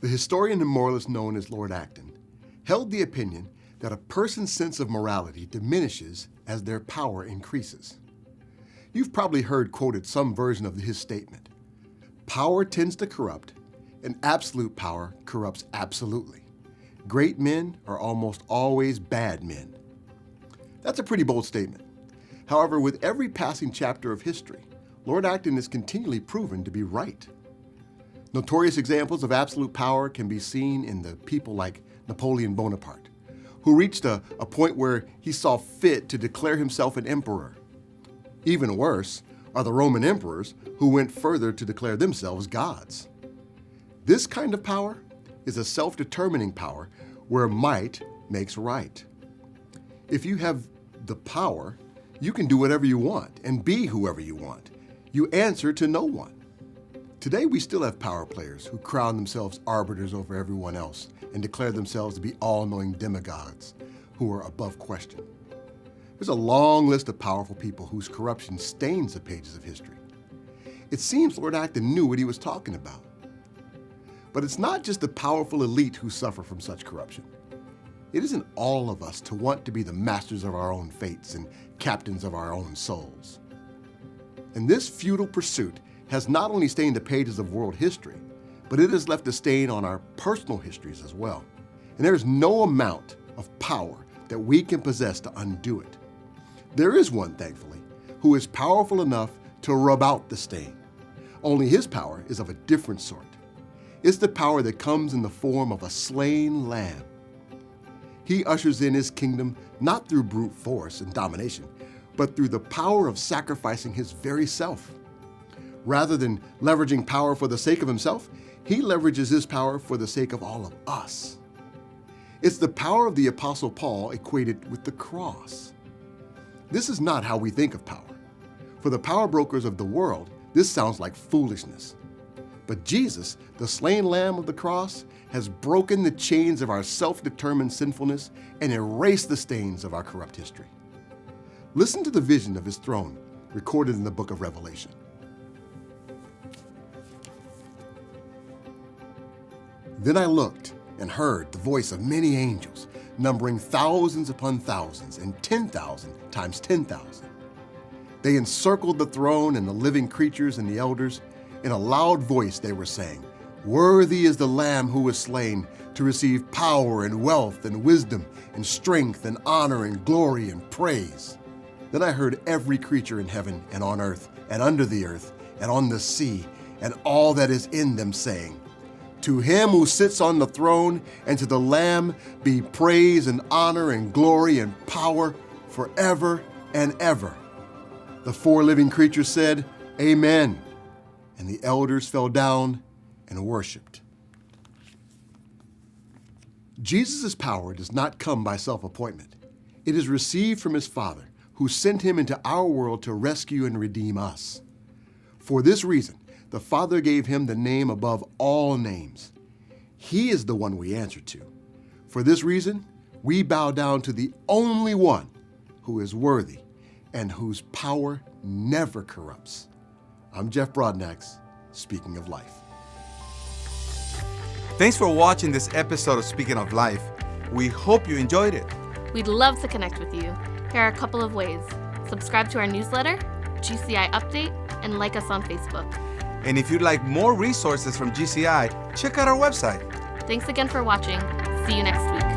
The historian and moralist known as Lord Acton held the opinion that a person's sense of morality diminishes as their power increases. You've probably heard quoted some version of his statement. Power tends to corrupt, and absolute power corrupts absolutely. Great men are almost always bad men. That's a pretty bold statement. However, with every passing chapter of history, Lord Acton is continually proven to be right. Notorious examples of absolute power can be seen in the people like Napoleon Bonaparte, who reached a point where he saw fit to declare himself an emperor. Even worse are the Roman emperors who went further to declare themselves gods. This kind of power is a self-determining power where might makes right. If you have the power, you can do whatever you want and be whoever you want. You answer to no one. Today we still have power players who crown themselves arbiters over everyone else and declare themselves to be all-knowing demigods who are above question. There's a long list of powerful people whose corruption stains the pages of history. It seems Lord Acton knew what he was talking about. But it's not just the powerful elite who suffer from such corruption. It isn't all of us to want to be the masters of our own fates and captains of our own souls. And this futile pursuit has not only stained the pages of world history, but it has left a stain on our personal histories as well. And there is no amount of power that we can possess to undo it. There is one, thankfully, who is powerful enough to rub out the stain. Only his power is of a different sort. It's the power that comes in the form of a slain lamb. He ushers in his kingdom not through brute force and domination, but through the power of sacrificing his very self. Rather than leveraging power for the sake of himself, he leverages his power for the sake of all of us. It's the power of the Apostle Paul equated with the cross. This is not how we think of power. For the power brokers of the world, this sounds like foolishness. But Jesus, the slain lamb of the cross, has broken the chains of our self-determined sinfulness and erased the stains of our corrupt history. Listen to the vision of his throne recorded in the book of Revelation. Then I looked and heard the voice of many angels, numbering thousands upon thousands and 10,000 times 10,000. They encircled the throne and the living creatures and the elders. In a loud voice they were saying, "Worthy is the Lamb who was slain to receive power and wealth and wisdom and strength and honor and glory and praise." Then I heard every creature in heaven and on earth and under the earth and on the sea and all that is in them saying, "To him who sits on the throne and to the Lamb be praise and honor and glory and power forever and ever." The four living creatures said, "Amen." And the elders fell down and worshiped. Jesus' power does not come by self-appointment. It is received from his Father, who sent him into our world to rescue and redeem us. For this reason, the Father gave him the name above all names. He is the one we answer to. For this reason, we bow down to the only one who is worthy and whose power never corrupts. I'm Jeff Broadnax, speaking of life. Thanks for watching this episode of Speaking of Life. We hope you enjoyed it. We'd love to connect with you. Here are a couple of ways. Subscribe to our newsletter, GCI Update, and like us on Facebook. And if you'd like more resources from GCI, check out our website. Thanks again for watching. See you next week.